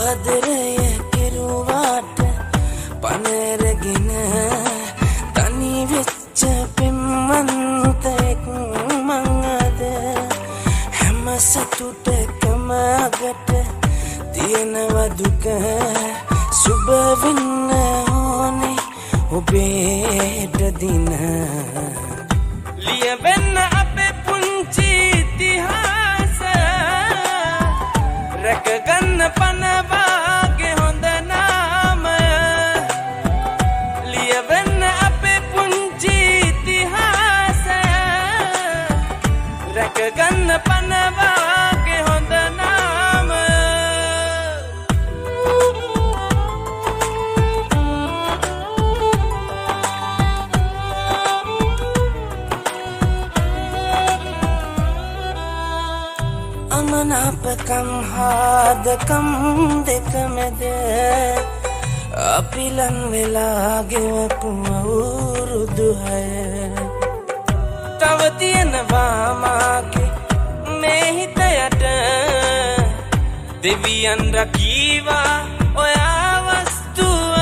ආදරය කෙරුවාට පනරගෙන තනි වෙච්ච පෙම්වන්තෙක් මං අද හැම සතුටකම අගට තියෙනවා දුක සුබ වෙන්න ඕනේ ඔබේට දින ලියවෙන්න අපේ පුංචි ඉතිහාස රැකගන්න පනවාගේ හොඳ නාමය ලියවෙන්න අපේ පුංචි ඉතිහාසය රැකගන්න පනවාගේ හොඳ නාමය අමනාපකම් හාදකම් දෙක මැද අපි ලං වෙලා ගෙවපු අවුරුදු 6 තව තියෙනවා මාගේ මේ හිත යට දෙවියන් රකීවා ඔයා වස්තුව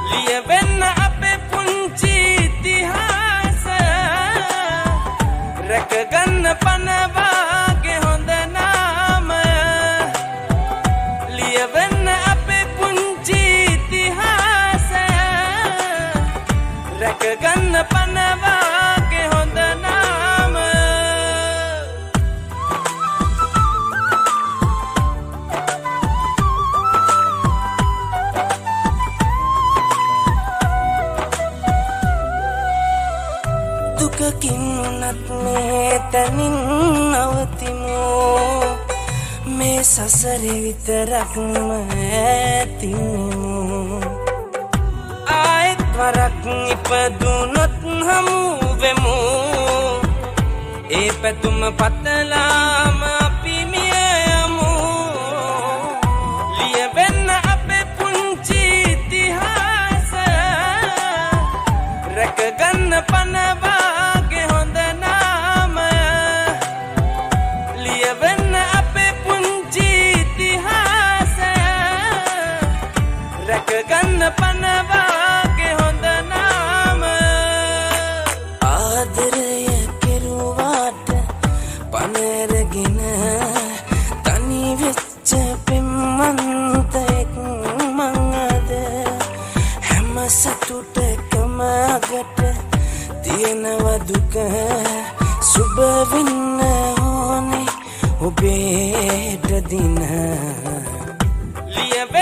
ලියවෙන්න අපේ පුංචි ඉතිහාසය රැකගන්න පනවාගේ හොඳ නාමය ලියවෙන්න අපේ පුංචි ඉතිහාසය රැකගන්න පනවාගේ හොඳ නාමය දුකකින් උනත් මේ තනින් නවතිමු මේ සසරේ විතරක්ම ඇතිමු ආයෙත් වරක් ඉපදුනොත් හමු වෙමු ඒ පැතුම පතලාම අපි මිය යමු ලියවෙන්න අපේ පුංචි ඉතිහාසය රැකගන්න පනවාගේ හොඳ නාමය ලියවෙන්න අපේ පුංචි ඉතිහාසය රැකගන්න පනවාගේ හොඳ නාමය ආදරය කෙරුවාට පනරගෙන තනි වෙච්ච පෙම්වන්තෙක් මං අද හැම සතුටකම අගට තියෙනවා දුක සුබ වෙන්න ඕනේ ඔබේට දින ලියව